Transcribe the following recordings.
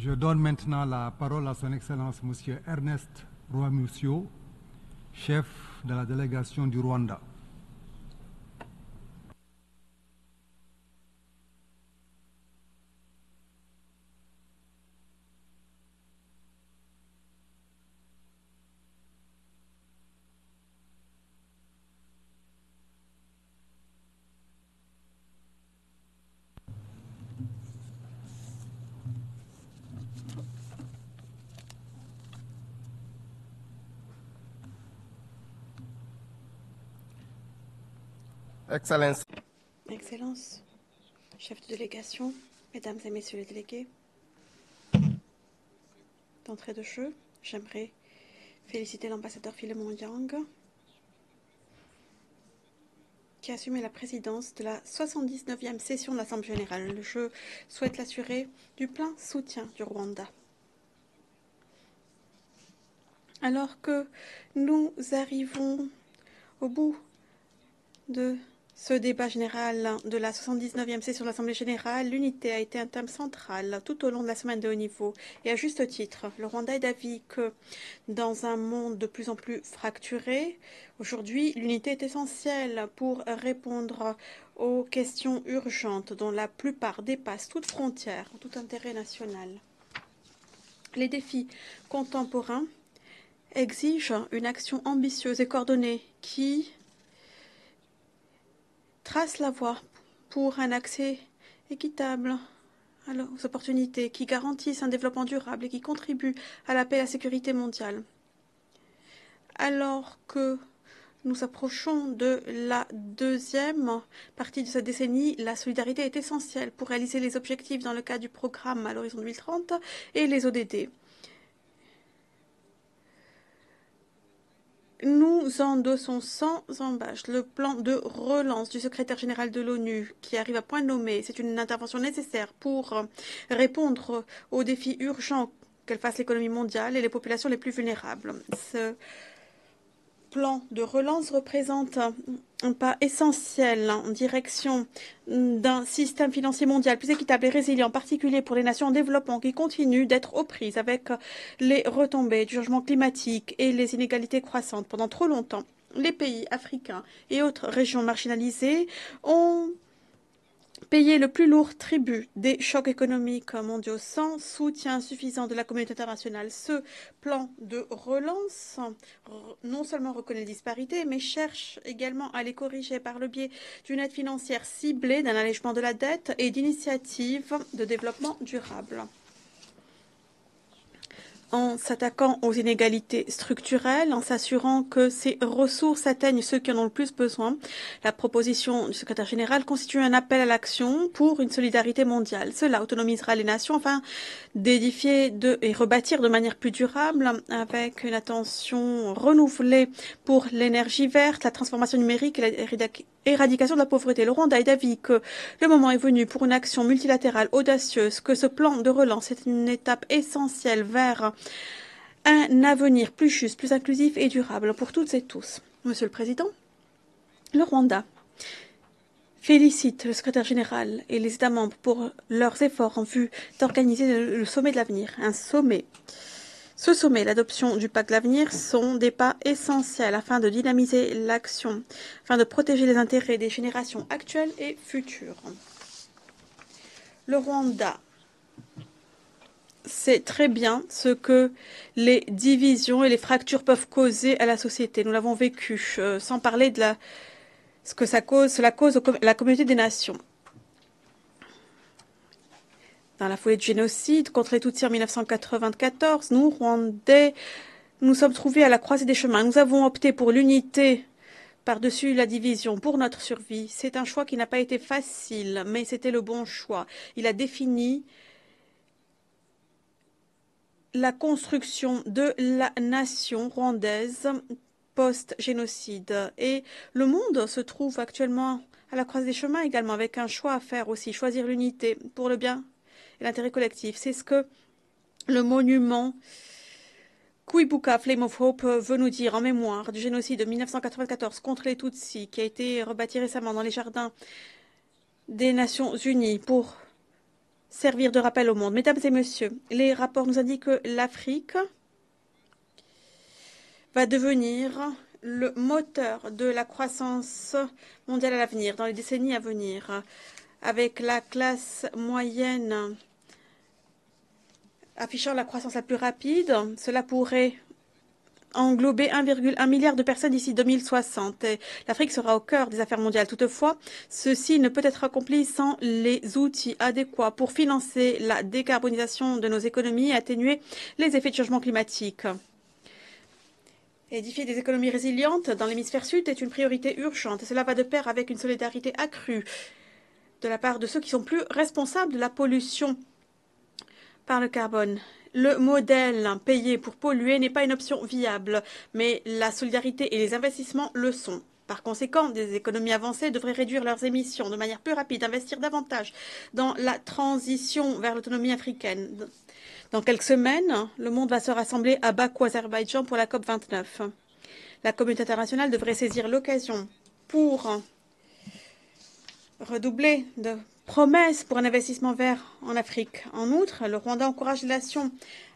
Je donne maintenant la parole à son Excellence M. Ernest Rwamusio, chef de la délégation du Rwanda. Excellence, chef de délégation, mesdames et messieurs les délégués, d'entrée de jeu, j'aimerais féliciter l'ambassadeur Philemon Yang qui a assumé la présidence de la 79e session de l'Assemblée générale. Je souhaite l'assurer du plein soutien du Rwanda. Alors que nous arrivons au bout de ce débat général de la 79e session de l'Assemblée générale, l'unité a été un thème central tout au long de la semaine de haut niveau. Et à juste titre, le Rwanda est d'avis que dans un monde de plus en plus fracturé, aujourd'hui, l'unité est essentielle pour répondre aux questions urgentes dont la plupart dépassent toute frontière, tout intérêt national. Les défis contemporains exigent une action ambitieuse et coordonnée qui trace la voie pour un accès équitable aux opportunités, qui garantissent un développement durable et qui contribuent à la paix et à la sécurité mondiale. Alors que nous approchons de la deuxième partie de cette décennie, la solidarité est essentielle pour réaliser les objectifs dans le cadre du programme à l'horizon 2030 et les ODD. Nous endossons sans embâche le plan de relance du secrétaire général de l'ONU qui arrive à point nommé. C'est une intervention nécessaire pour répondre aux défis urgents qu'elle fasse l'économie mondiale et les populations les plus vulnérables. Ce plan de relance représente un pas essentiel en direction d'un système financier mondial plus équitable et résilient, en particulier pour les nations en développement qui continuent d'être aux prises avec les retombées du changement climatique et les inégalités croissantes. Pendant trop longtemps, les pays africains et autres régions marginalisées ont payer le plus lourd tribut des chocs économiques mondiaux sans soutien suffisant de la communauté internationale. Ce plan de relance non seulement reconnaît les disparités, mais cherche également à les corriger par le biais d'une aide financière ciblée, d'un allègement de la dette et d'initiatives de développement durable. En s'attaquant aux inégalités structurelles, en s'assurant que ces ressources atteignent ceux qui en ont le plus besoin. La proposition du secrétaire général constitue un appel à l'action pour une solidarité mondiale. Cela autonomisera les nations afin d'édifier et rebâtir de manière plus durable avec une attention renouvelée pour l'énergie verte, la transformation numérique et l'éradication de la pauvreté. Le Rwanda est d'avis que le moment est venu pour une action multilatérale audacieuse, que ce plan de relance est une étape essentielle vers un avenir plus juste, plus inclusif et durable pour toutes et tous. Monsieur le Président, le Rwanda félicite le secrétaire général et les États membres pour leurs efforts en vue d'organiser le sommet de l'avenir. Un sommet. Ce sommet et l'adoption du pacte de l'avenir sont des pas essentiels afin de dynamiser l'action, afin de protéger les intérêts des générations actuelles et futures. Le Rwanda sait très bien ce que les divisions et les fractures peuvent causer à la société. Nous l'avons vécu, sans parler de ce que cela cause la communauté des nations. Dans la foulée du génocide contre les Tutsis en 1994, nous, Rwandais, nous sommes trouvés à la croisée des chemins. Nous avons opté pour l'unité par-dessus la division pour notre survie. C'est un choix qui n'a pas été facile, mais c'était le bon choix. Il a défini la construction de la nation rwandaise post-génocide. Et le monde se trouve actuellement à la croisée des chemins également, avec un choix à faire aussi, choisir l'unité pour le bien et l'intérêt collectif. C'est ce que le monument Kwibuka Flame of Hope veut nous dire en mémoire du génocide de 1994 contre les Tutsis, qui a été rebâti récemment dans les jardins des Nations Unies pour servir de rappel au monde. Mesdames et messieurs, les rapports nous indiquent que l'Afrique va devenir le moteur de la croissance mondiale à l'avenir, dans les décennies à venir, avec la classe moyenne affichant la croissance la plus rapide. Cela pourrait englober 1,1 milliard de personnes d'ici 2060. L'Afrique sera au cœur des affaires mondiales. Toutefois, ceci ne peut être accompli sans les outils adéquats pour financer la décarbonisation de nos économies et atténuer les effets du changement climatique. Édifier des économies résilientes dans l'hémisphère sud est une priorité urgente et cela va de pair avec une solidarité accrue de la part de ceux qui sont plus responsables de la pollution par le carbone. Le modèle payé pour polluer n'est pas une option viable, mais la solidarité et les investissements le sont. Par conséquent, des économies avancées devraient réduire leurs émissions de manière plus rapide, investir davantage dans la transition vers l'autonomie africaine. Dans quelques semaines, le monde va se rassembler à Bakou, Azerbaïdjan, pour la COP29. La communauté internationale devrait saisir l'occasion pour redoubler de promesses pour un investissement vert en Afrique. En outre, le Rwanda encourage les nations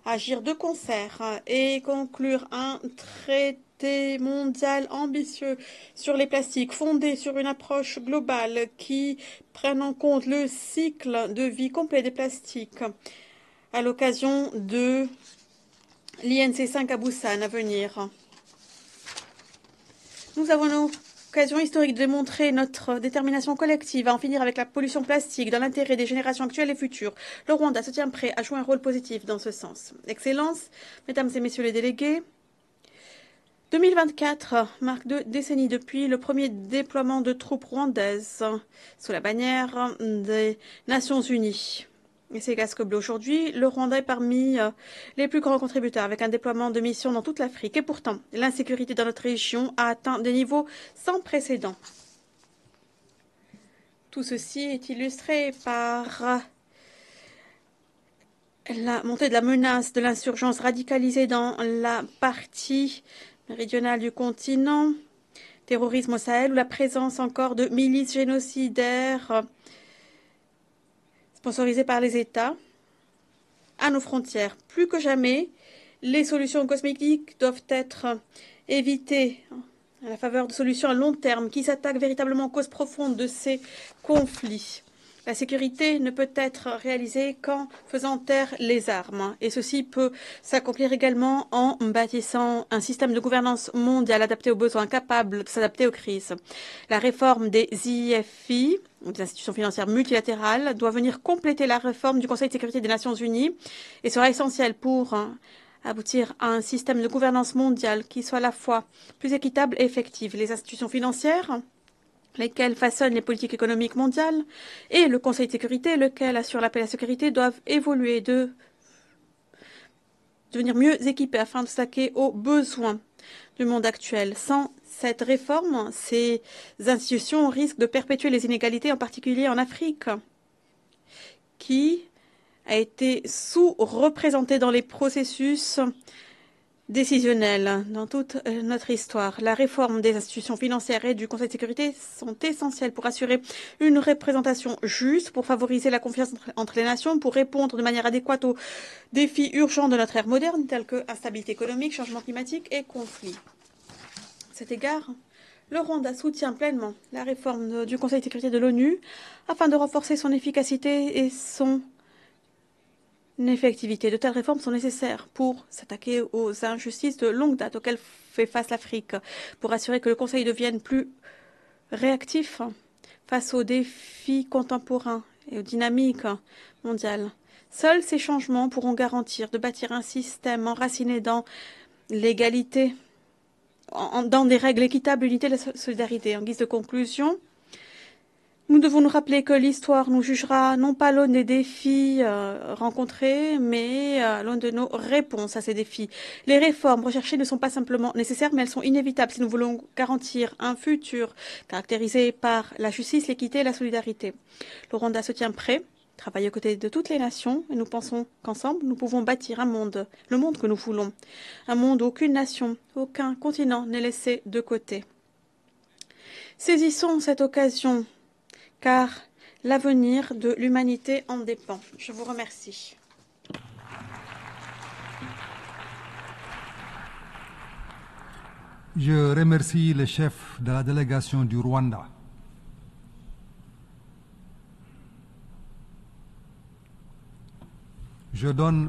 à agir de concert et conclure un traité mondial ambitieux sur les plastiques, fondé sur une approche globale qui prenne en compte le cycle de vie complet des plastiques à l'occasion de l'INC5 à Busan à venir. Nous avons l'occasion historique de démontrer notre détermination collective à en finir avec la pollution plastique dans l'intérêt des générations actuelles et futures. Le Rwanda se tient prêt à jouer un rôle positif dans ce sens. Excellences, Mesdames et Messieurs les délégués, 2024 marque 2 décennies depuis le premier déploiement de troupes rwandaises sous la bannière des Nations Unies. Et c'est casque bleu aujourd'hui. Le Rwanda est parmi les plus grands contributeurs avec un déploiement de missions dans toute l'Afrique. Et pourtant, l'insécurité dans notre région a atteint des niveaux sans précédent. Tout ceci est illustré par la montée de la menace de l'insurgence radicalisée dans la partie méridionale du continent, terrorisme au Sahel, ou la présence encore de milices génocidaires sponsorisées par les États à nos frontières. Plus que jamais, les solutions cosmétiques doivent être évitées à la faveur de solutions à long terme qui s'attaquent véritablement aux causes profondes de ces conflits. La sécurité ne peut être réalisée qu'en faisant taire les armes. Et ceci peut s'accomplir également en bâtissant un système de gouvernance mondial adapté aux besoins, capable de s'adapter aux crises. La réforme des IFI, des institutions financières multilatérales, doit venir compléter la réforme du Conseil de sécurité des Nations Unies et sera essentielle pour aboutir à un système de gouvernance mondiale qui soit à la fois plus équitable et effectif. Les institutions financières, lesquelles façonnent les politiques économiques mondiales, et le Conseil de sécurité, lequel assure la paix et la sécurité, doivent évoluer, de devenir mieux équipés afin de s'attaquer aux besoins du monde actuel. Sans cette réforme, ces institutions risquent de perpétuer les inégalités, en particulier en Afrique, qui a été sous-représentée dans les processus décisionnels dans toute notre histoire. La réforme des institutions financières et du Conseil de sécurité sont essentielles pour assurer une représentation juste, pour favoriser la confiance entre les nations, pour répondre de manière adéquate aux défis urgents de notre ère moderne, tels que instabilité économique, changement climatique et conflits. À cet égard, le Rwanda soutient pleinement la réforme du Conseil de sécurité de l'ONU afin de renforcer son efficacité et son effectivité. De telles réformes sont nécessaires pour s'attaquer aux injustices de longue date auxquelles fait face l'Afrique, pour assurer que le Conseil devienne plus réactif face aux défis contemporains et aux dynamiques mondiales. Seuls ces changements pourront garantir de bâtir un système enraciné dans l'égalité, dans des règles équitables, l'unité et la solidarité. En guise de conclusion, nous devons nous rappeler que l'histoire nous jugera non pas à l'aune des défis rencontrés, mais à l'aune de nos réponses à ces défis. Les réformes recherchées ne sont pas simplement nécessaires, mais elles sont inévitables si nous voulons garantir un futur caractérisé par la justice, l'équité et la solidarité. Le Rwanda se tient prêt, travaille aux côtés de toutes les nations, et nous pensons qu'ensemble, nous pouvons bâtir un monde, le monde que nous voulons. Un monde où aucune nation, aucun continent n'est laissé de côté. Saisissons cette occasion, car L'avenir de l'humanité en dépend. Je vous remercie. Je remercie le chef de la délégation du Rwanda. Je donne